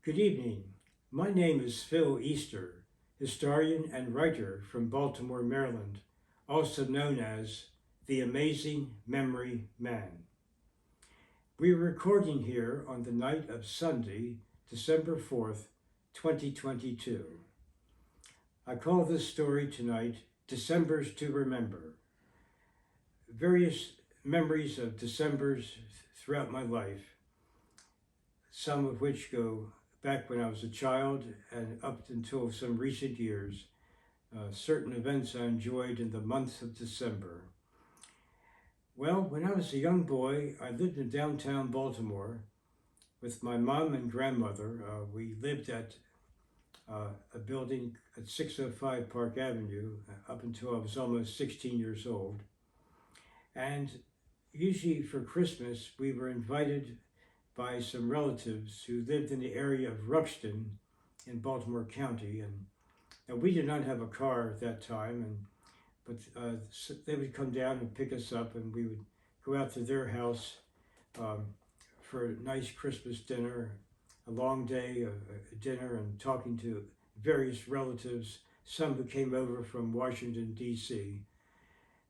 Good evening. My name is Phil Easter, historian and writer from Baltimore, Maryland, also known as the Amazing Memory Man. We are recording here on the night of Sunday, December 4th, 2022. I call this story tonight Decembers to Remember. Various memories of Decembers throughout my life, some of which go back when I was a child and up until some recent years, certain events I enjoyed in the month of December. Well, when I was a young boy, I lived in downtown Baltimore with my mom and grandmother. We lived at a building at 605 Park Avenue up until I was almost 16 years old. And usually for Christmas, we were invited by some relatives who lived in the area of Ruxton in Baltimore County. And we did not have a car at that time, but they would come down and pick us up, and we would go out to their house for a nice Christmas dinner, a long day of dinner, and talking to various relatives, some who came over from Washington, D.C.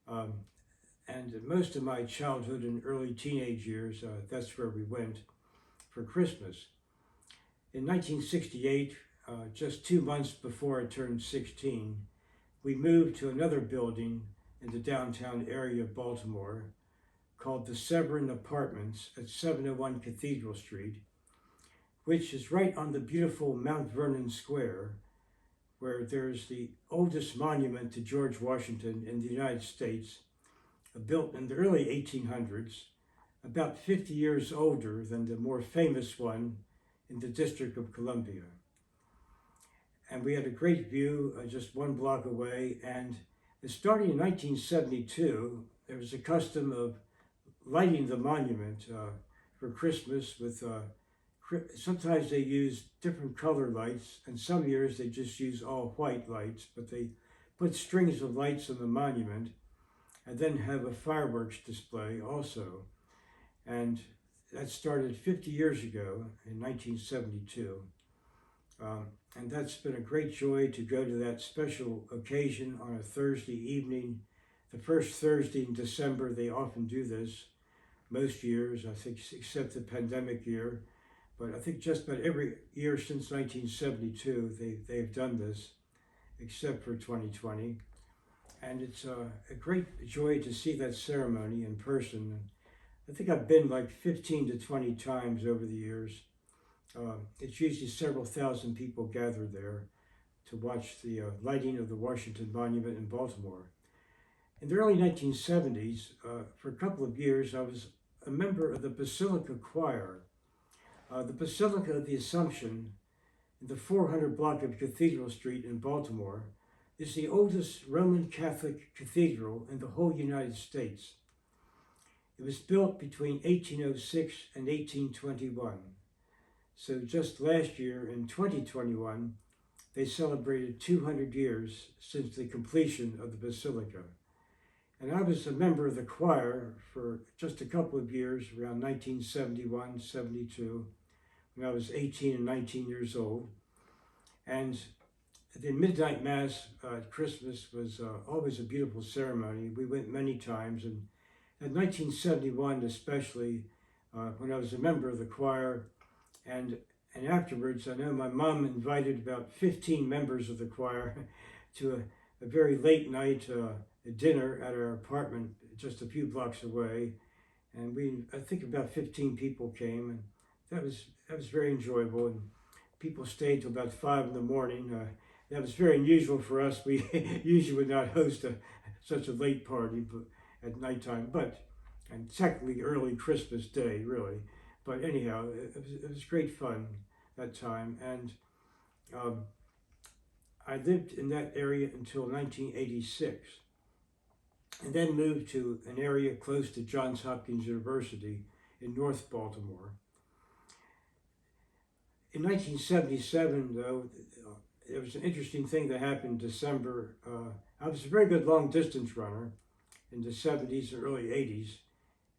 And most of my childhood and early teenage years, that's where we went for Christmas. In 1968, just 2 months before I turned 16, we moved to another building in the downtown area of Baltimore called the Severin Apartments at 701 Cathedral Street, which is right on the beautiful Mount Vernon Square, where there's the oldest monument to George Washington in the United States, built in the early 1800s, about 50 years older than the more famous one in the District of Columbia. And we had a great view just 1 block away, and starting in 1972, there was a custom of lighting the monument for Christmas with, sometimes they used different color lights, and some years they just used all white lights, but they put strings of lights on the monument and then have a fireworks display also. And that started 50 years ago in 1972. And that's been a great joy to go to that special occasion on a Thursday evening. The first Thursday in December, they often do this, most years, I think, except the pandemic year. But I think just about every year since 1972, they've done this, except for 2020. And it's a great joy to see that ceremony in person. I think I've been like 15 to 20 times over the years. It's usually several thousand people gathered there to watch the lighting of the Washington Monument in Baltimore. In the early 1970s, for a couple of years, I was a member of the Basilica Choir. The Basilica of the Assumption, in the 400 block of Cathedral Street in Baltimore, is the oldest Roman Catholic cathedral in the whole United States. It was built between 1806 and 1821. So just last year, in 2021, they celebrated 200 years since the completion of the Basilica. And I was a member of the choir for just a couple of years, around 1971, 72, when I was 18 and 19 years old. And the midnight mass at Christmas was always a beautiful ceremony. We went many times, and in 1971 especially, when I was a member of the choir, and afterwards, I know my mom invited about 15 members of the choir to a very late night dinner at our apartment just a few blocks away, and I think about 15 people came, and that was very enjoyable. And people stayed till about 5 in the morning. That was very unusual for us. We usually would not host such a late party at nighttime, and technically early Christmas Day, really. But anyhow, it was great fun that time. And I lived in that area until 1986, and then moved to an area close to Johns Hopkins University in North Baltimore. In 1977, though, there was an interesting thing that happened in December. I was a very good long-distance runner in the 70s and early 80s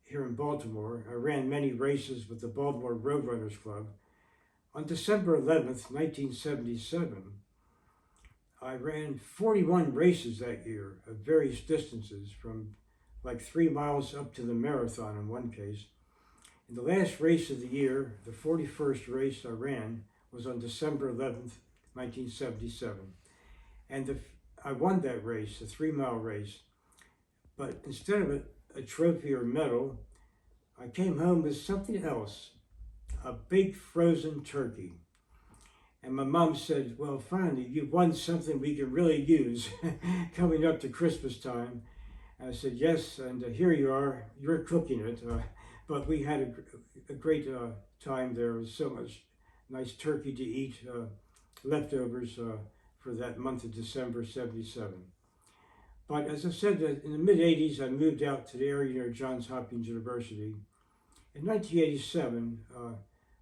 here in Baltimore. I ran many races with the Baltimore Road Runners Club. On December 11th, 1977, I ran 41 races that year of various distances, from like 3 miles up to the marathon in one case. And the last race of the year, the 41st race I ran, was on December 11th, 1977. And I won that race, a 3 mile race. But instead of a trophy or medal, I came home with something else, a big frozen turkey. And my mom said, well, finally, you've won something we can really use coming up to Christmas time. And I said, yes, and here you are, you're cooking it. But we had a great time there. There was so much nice turkey to eat, leftovers for that month of December 77. But as I said, in the mid-80s, I moved out to the area near Johns Hopkins University. In 1987,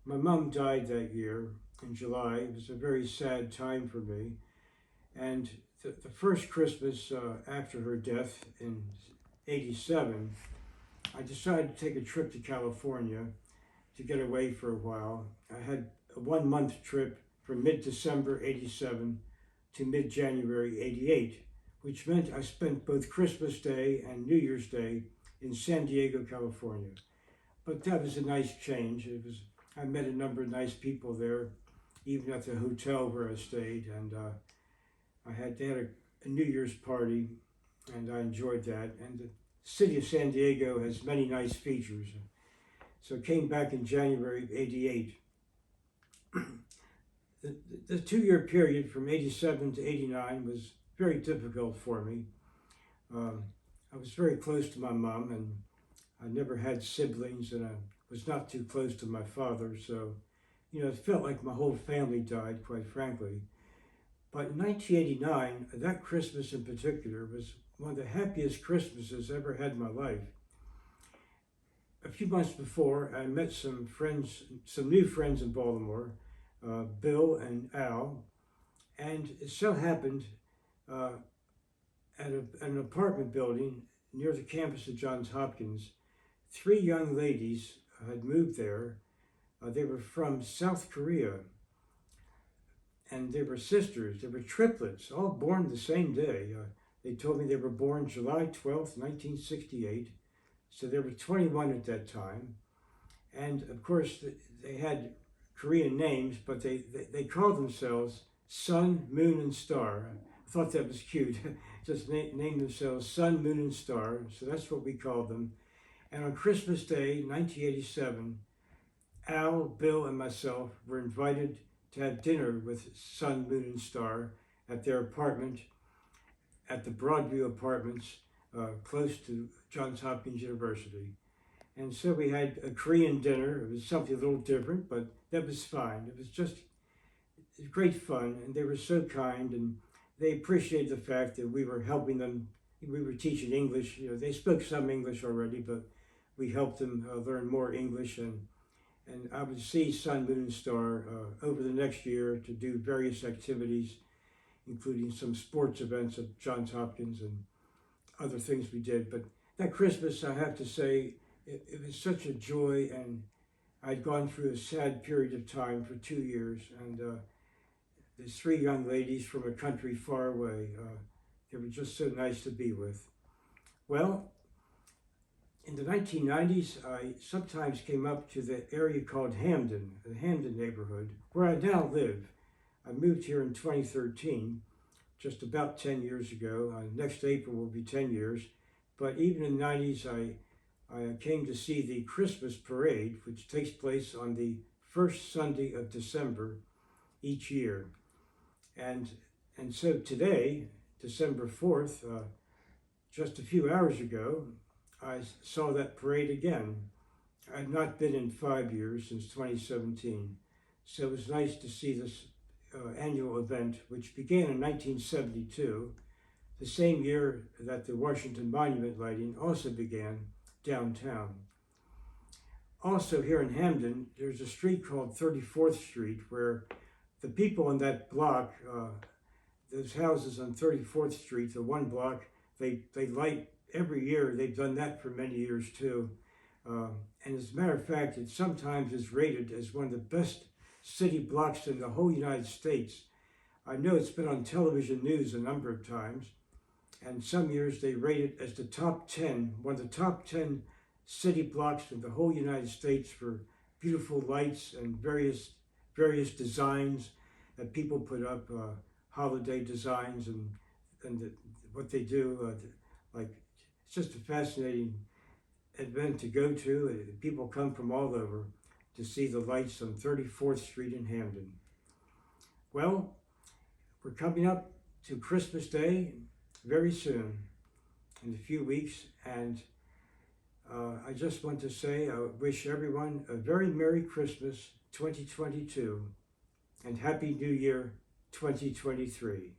my mom died that year in July. It was a very sad time for me. And the first Christmas after her death in 87, I decided to take a trip to California to get away for a while. I had a 1 month trip from mid-December 87 to mid-January 88, which meant I spent both Christmas Day and New Year's Day in San Diego, California. But that was a nice change. I met a number of nice people there, even at the hotel where I stayed, and they had a New Year's party, and I enjoyed that. And the city of San Diego has many nice features. So I came back in January of 88. The 2 year period from 87 to 89 was very difficult for me. I was very close to my mom, and I never had siblings, and I was not too close to my father, so it felt like my whole family died, quite frankly. But in 1989, that Christmas in particular was one of the happiest Christmases I ever had in my life. A few months before, I met some new friends in Baltimore, Bill and Al, and it so happened at an apartment building near the campus of Johns Hopkins, 3 young ladies had moved there. They were from South Korea, and they were sisters. They were triplets, all born the same day. They told me they were born July 12th, 1968, so they were 21 at that time. And of course, they had Korean names, but they called themselves Sun, Moon, and Star. I thought that was cute. Just named themselves Sun, Moon, and Star, so that's what we called them. And on Christmas Day, 1987, Al, Bill, and myself were invited to have dinner with Sun, Moon, and Star at their apartment at the Broadview Apartments, close to Johns Hopkins University. And so we had a Korean dinner. It was something a little different, but that was fine. It was just great fun, and they were so kind, and they appreciated the fact that we were helping them. We were teaching English. They spoke some English already, but we helped them learn more English, and I would see Sun, Moon, and Star over the next year to do various activities, including some sports events at Johns Hopkins and other things we did. But that Christmas, I have to say, it was such a joy, and I'd gone through a sad period of time for 2 years, and these 3 young ladies from a country far away, they were just so nice to be with. Well, in the 1990s, I sometimes came up to the area called Hamden, the Hamden neighborhood, where I now live. I moved here in 2013, just about 10 years ago. Next April will be 10 years. But even in the 90s, I came to see the Christmas parade, which takes place on the first Sunday of December each year. And so today, December 4th, just a few hours ago, I saw that parade again. I've not been in 5 years, since 2017. So it was nice to see this annual event, which began in 1972, the same year that the Washington Monument lighting also began downtown. Also here in Hamden, there's a street called 34th Street, where the people on that block, those houses on 34th Street, the one block, they light every year. They've done that for many years too. And as a matter of fact, it sometimes is rated as one of the best city blocks in the whole United States. I know it's been on television news a number of times, and some years they rate it as the top 10, one of the top 10 city blocks in the whole United States for beautiful lights and various designs that people put up, holiday designs and what they do. Like, it's just a fascinating event to go to. People come from all over to see the lights on 34th Street in Hamden. Well, we're coming up to Christmas Day very soon, in a few weeks, and I just want to say I wish everyone a very Merry Christmas 2022 and Happy New Year 2023.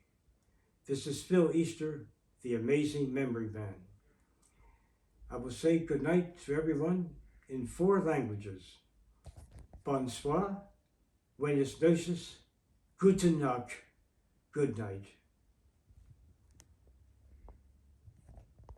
This is Phil Easter, the Amazing Memory Man. I will say good night to everyone in 4 languages. Bonsoir, buenas noches, guten Nacht, good night.